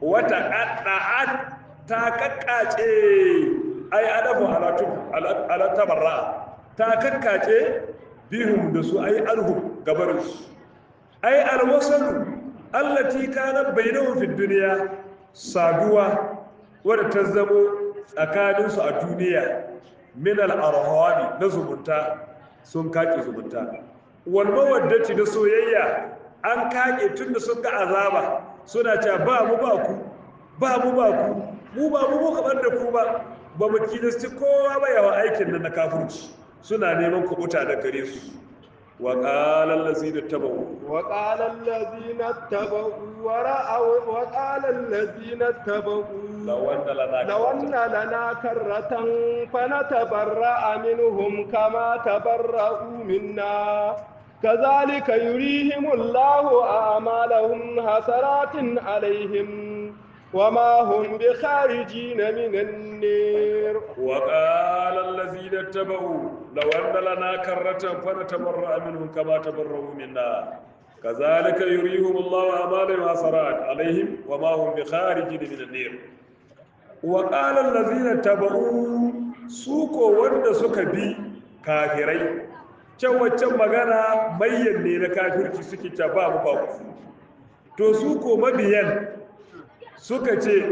wata ƙaɗa'ad ta kakkace ai adabu alatabarra ta kakkace bihun da su ai alhum gabarinsu ai alwasalu allati kana bainahum fi duniya saduwa wadda ta zamo tsakaninsu a duniya min al-arhami na zumunta sun kake zumunta wal mawaddati da soyayya an kake tunda sun ga azaba suna cewa ba mu ba ku mu ba mu kamar da ku ba mu kidasti kowa ba yawa aikin nan na kafirci suna neman kubuta da gare su وقال الذين اتبعوا لو أن لنا كرة فنتبرأ منهم كما تبرأوا منا كذلك يريهم الله أعمالهم حسرات عليهم وما هم بخارجين من النار وقال الذين اتبعوا لو أن لنا كرة فنتبرأ منهم كما تبرأوا منا كذلك يريهم الله أعمالهم حسرات عليهم وما هم بخارجين من النار وقال الذين اتبعوا سوكو وند سكبي كافرين can magana mayyan ne na kafirci suke ta ba mu ba ku to su ko mabiyan suka ce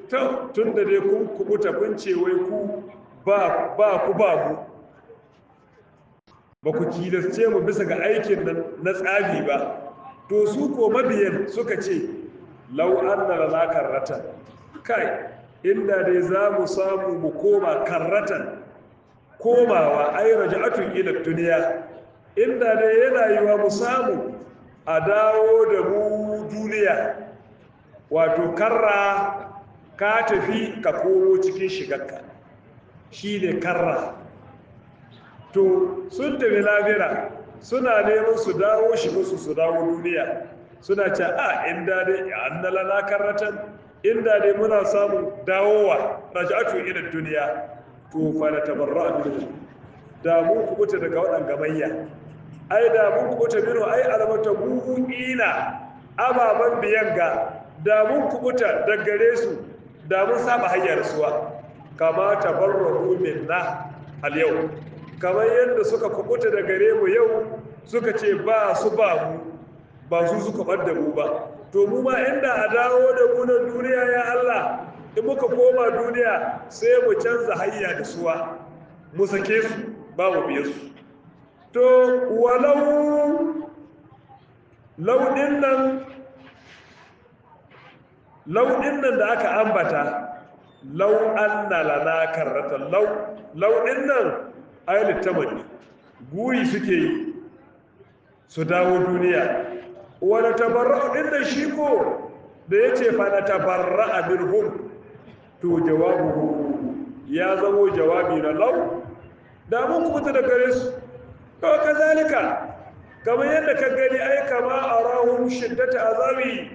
tun da dai kun kubuta kun ce wai ku ba ku ba mu ba ku tilasce mu bisa ga aikin nan na tsabi ba to su ko mabiyan suka ce lau an da lana karratan kai inda dai za mu samu mu koma karratan komawa ai raja'atun ila duniya inda dai yana yiwa mu samu a dawo da mu duniya wato karra ka tafi ka komo cikin shigarka shine karra to sun tafi lafira suna neman su dawo shigarsu su dawo duniya suna ce inda dai an lana karratan inda dai muna samun dawowa raja'atun ila duniya to fa na tabarra minhu da mu kubuta daga wadan gamayya ai da mu kubuta minhu ai alamata bu'ina ababan biyan ga da mun kubuta da gare su da mun saba hanyar suwa kama tabarrahu minna al yau kamar yadda suka kubuta da gare mu yau suka ce ba su ba mu ba su suka bar da mu ba to mu ma inda a dawo da mu na duniya ya Allah in muka koma duniya sai mu canza hanya da suwa mu sake su ba mu biye su to walau lauɗin nan da aka ambata lau anna lana karratan lauɗin nan ayyul tamanni guri suke yi su dawo duniya wani tabarra ɗin da shi ko da ya ce fa na tabarra a birhum to jawabu ya zamo jawabi na lau da mun kubuta da gare su to kazalika kamar yadda ka gani ai kama arahum shiddata azabi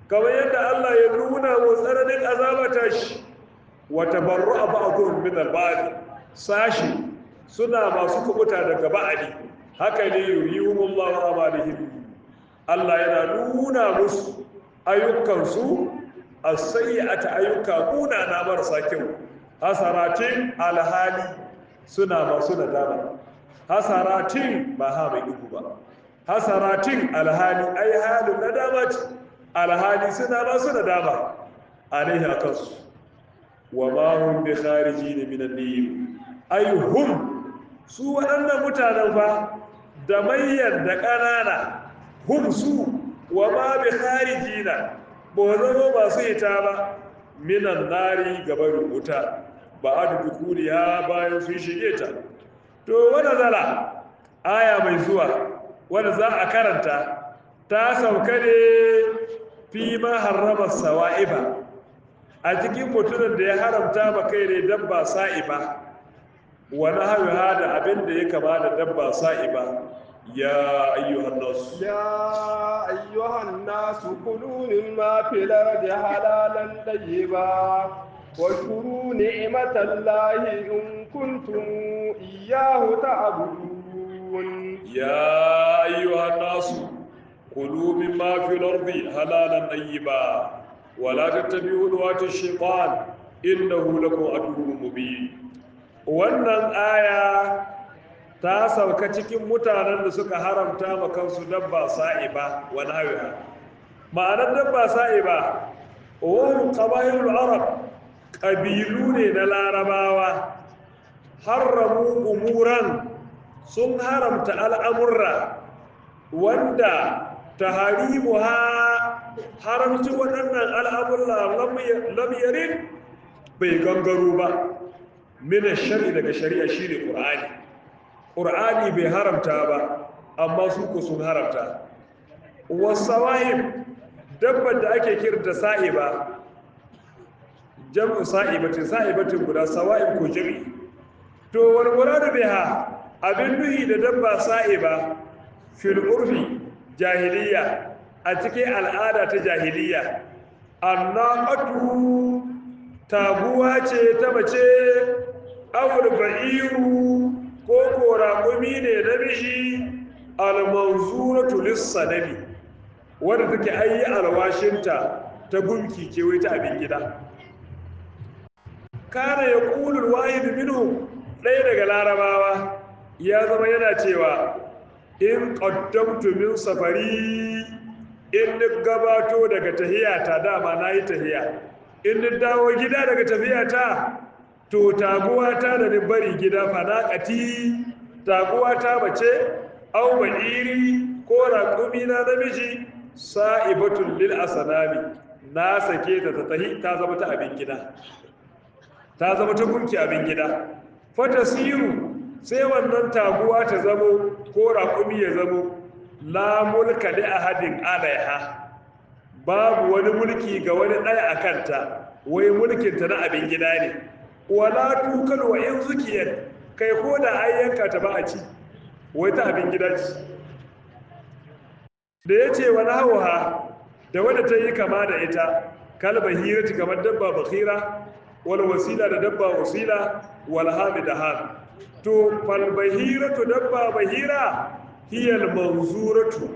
kamar yadda Allah ya nuna wa tsananin azabata shi wa tabarra'a ba'dhum min al-ba'd sashi suna masu kubuta daga ba'adi haka ne yurihumullahu amalihim Allah yana nuna musu ayyukansu as-sayyi'ata ayyuka kuna na marasa kyau hasaratin alhali suna masu nadama hasaratin ba ha mai dubu ba hasaratin alhali ai halin nadama ce alhali suna masu nadama alaihi akansu wa ma hum bi kharijin min an-nar ayyuhum su waɗannan mutanen fa da mayyar da ƙanana hum su wa ma bi kharijina ba zama masu ita ba minan nari gaban wuta ba a dukuriya bayan sun shige ta to wadda zala aya mai zuwa wadda za a karanta ta sauka ne fi ma harrama sawa'iba a cikin mutumin da ya haramta ba kai ne dabba sa'iba wani haihuwa da abin da ya kama da dabba sa'iba يا أيها الناس كلوا مما في الأرض حلالا طيبا واشكروا نعمة الله إن كنتم إياه تعبدون يا أيها الناس كلوا مما في الأرض حلالا طيبا ولا تتبعوا خطوات الشيطان إنه لكم عدو مبين wannan aya ta sauka cikin mutanen da suka haramta ma kansu dabba sa'iba wa nahwiha ma'anar dabba sa'iba wa qabailul arab qabilu ne na larabawa haramu umuran sun haramta al'amurra wanda taharimuha haramci waɗannan al'amurra lam yarid bai gangaro ba min shari'a daga shari'a shine qur'ani ƙur'ani bai haramta ba amma su ku sun haramta wasawa'ib dabbar da ake kirta sa'iba jam'u sa'ibatin guda sawa'ib ko jami to wal muradu biha abin nuhi da dabba sa'iba fil urfi jahiliya a cikin al'ada ta jahiliya annaqatu taguwa ce ta mace awul ba'iru ko koraƙumi ne na mishi almanzuratu lissanami wadda take ayi alwashinta ta gunki kewaye ta abin gida kana ya ƙulul wahid minhu ɗaya daga larabawa ya zama yana cewa in qaddamtu min safari in gabato daga tahiyata dama nayi tahiya in dawo gida daga tafiyata to taguwata da ni bari gida fanaƙati taguwata bace au ba'iri ko raƙumi na namiji sa'ibatul lil asanami na sake ta tahi ta zama ta abin gida ta zama ta gunki abin gida fatasiru sai wannan taguwa ta zamo ko raƙumi ya zamo la mulka li ahadin alaiha babu wani mulki ga wani ɗaya a kanta wai mulkinta na abin gida ne wala tukal wa in zukiyar kai ko da ayyanka ta ba a ci wai ta abin gida ce da ya ce wani hauha da wadda ta yi kama da ita kalba hirati kamar dabba bakira wal wasila da dabba wasila wal hami da ham to fal bahiratu dabba bahira hiyal manzuratu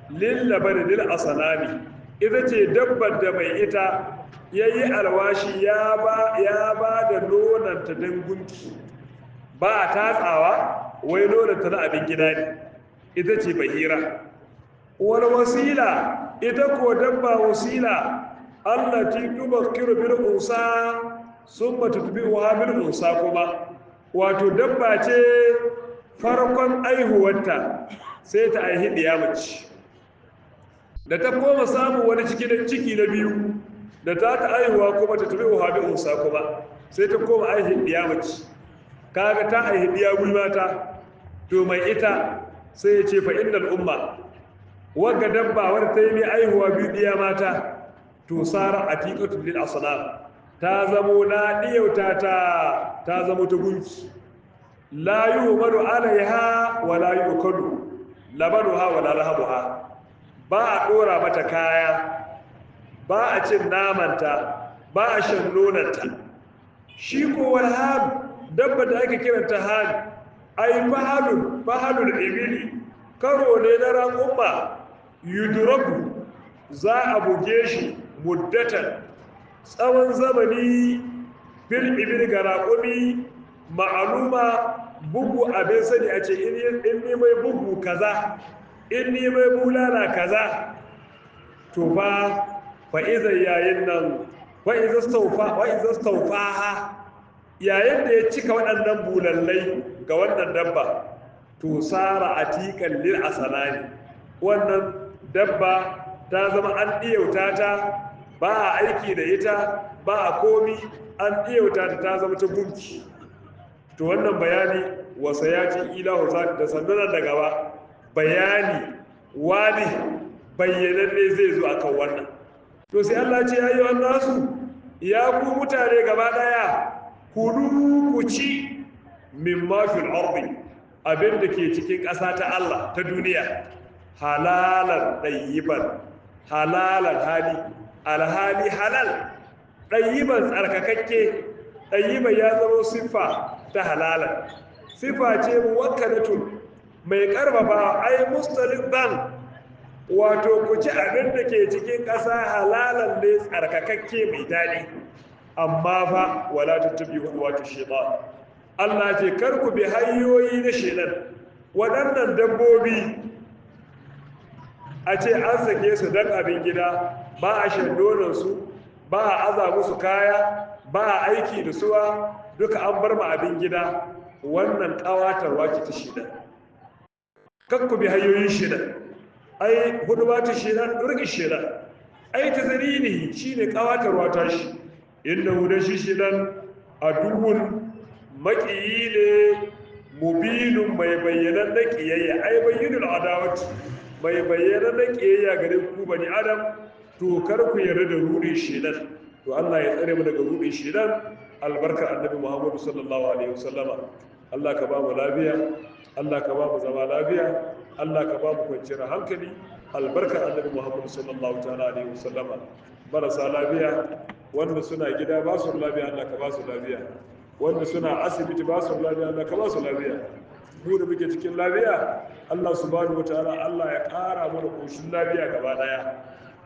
lil labani lil asanami ita ce dabbar da mai ita yayi alwashi ya ba da nonanta dan gunki ba a tatsawa wai nonanta na abin gida ne ita ce bahira wal wasila ita ko dabba wasila allati tubakkiru bil unsa summa tutbi'uha bil unsa kuma wato dabba ce farkon aihuwarta sai ta aihi diya mace da ta koma samu wani ciki na biyu da ta aihuwa kuma ta tutbi'uha bil unsa kuma sai ta koma aihi diya mace kaga ta aihi diya gulmata to mai ita sai ya ce fa innal umma wagga dabba wadda ta yi mai aihuwa biyu diya mata to sara atiqatu lil asnam ta zamo na diyauta ta zamo ta gunki la yuhmalu alaiha wa la yukalu labanuha wa la lahabuha ba a dora mata kaya ba a cin namanta ba a shan nonanta shi ko wal hal dabba da ake kiranta hal ai fahalul ibili karo ne na raƙumma yudrabu za a buge shi muddatan tsawon zamani fil ibil ga raƙumi ma'aluma bugu abin sani a ce in ni mai bugu kaza in ni mai bulala kaza to fa iza yayin nan wa iza staufaha yayin da ya cika waɗannan bulallai ga wannan dabba to sara atiqan lil asanani wannan dabba ta zama an ɗiyauta ta ba a aiki da ita ba a komi an ɗiyauta ta zama ta gunki to wannan bayani wasa ya ci ilahu da sandunan da gaba bayani wani bayyananne zai zo akan wannan to sai Allah ce ya yi wannan su ya ku mutane gaba ɗaya kulu ku ci min mafil ardi abin da ke cikin ƙasa ta Allah ta duniya halalan ɗayyiban halalan hali alhali halal ɗayyiban tsarkakakke ɗayyiban ya zama siffa ta halalan siffa ce muwakkalatun mai ƙarfafa ai mustalibban wato ku ci abin da ke cikin ƙasa halalan ne tsarkakakke mai daɗi amma fa wala tattabi wato shaitan Allah ce kar ku bi hanyoyi na shaitan waɗannan dabbobi a ce an sake su don abin gida ba a shandonansu ba a aza musu kaya ba a aiki da suwa duka an bar ma abin gida wannan ƙawatarwa ce ta shaitan kakku bi hanyoyin shaitan ai hudu ba ta shaitan durki shaitan ai ta zarini shine ƙawatarwa ta shi inda hudan shi shaitan a duhun maƙiyi ne mubinun mai bayyanan na ƙiyayya ai bayyinul adawati mai bayyana na ƙiyayya gare ku bani adam to kar ku yarda da rudin shedan to Allah ya tsare mu daga rudin shedan albarka annabi Muhammad sallallahu alaihi wasallama Allah ka ba mu lafiya Allah ka ba mu zama lafiya Allah ka ba mu kwanciyar hankali albarka annabi Muhammad sallallahu ta'ala alaihi wasallama marasa lafiya wanda suna gida ba su lafiya Allah ka ba su lafiya wanda suna asibiti ba su lafiya Allah ka ba su lafiya mu da muke cikin lafiya Allah subhanahu wataala Allah ya ƙara mana koshin lafiya gaba daya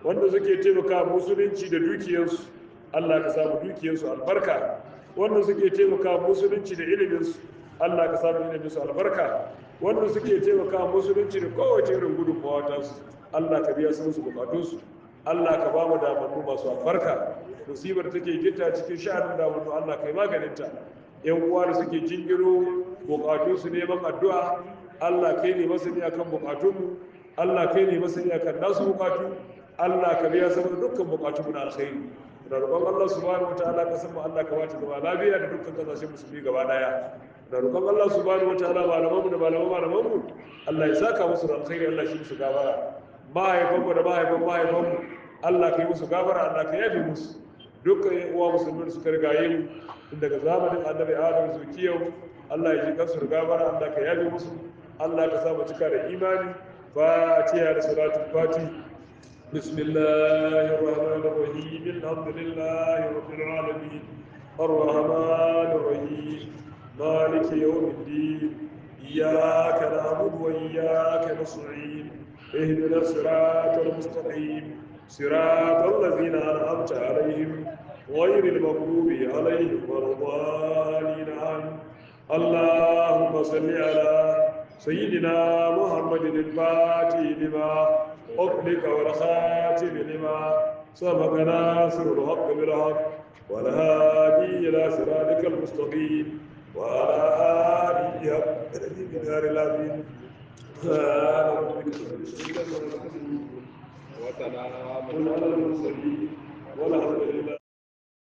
wanda suke taimaka musulunci da dukiyarsu Allah ka samu dukiyarsu albarka wanda suke taimaka musulunci da iliminsu Allah ka samu iliminsu albarka wanda suke taimaka musulunci da kowace irin gudunmawa ta su Allah ka biya su musu bukatunsu Allah ka ba mu damannu masu albarka musibar da take gita cikin sha'anin damannu Allah ka yi maganinta yan uwa da suke jingiro bukatunsu neman addu'a Allah kai ne masani akan bukatunmu Allah kai ne masani akan nasu bukatu Allah ka biya saboda dukkan bukatunmu na alkhairi da roƙon Allah subhanahu wataala ka san mu Allah ka wace zama lafiya da dukkan kasashen musulmi gaba daya da roƙon Allah subhanahu wataala malamanmu da malamanmu Allah ya saka musu da alkhairi Allah shi musu gabara mahaifanmu da mahaifanmu Allah ka yi musu gabara Allah ka yafe musu dukkan yan uwa musulmi da suka rigaye mu daga zamanin annabi Adam zuwa yau Allah ya ji kansu da gabara Allah ka yafe musu Allah ka sa mu cika da imani fatiha da salatul fati bismillahir rahmanir rahim alhamdulillahi rabbil alamin arrahmanir rahim maliki yawmiddin iyyaka na'budu wa iyyaka nasta'in اهدنا الصراط المستقيم صراط الذين أنعمت عليهم غير المغضوب عليهم ولا الضالين آمين. اللهم صل على سيدنا محمد الفاتح لما أغلق والخاتم لما سبق ناصر الحق بالحق والهادي إلى صراطك المستقيم وعلى آله حق قدر العظيم. سبحان ربك رب العزة عما يصفون وسلام على المرسلين والحمد لله.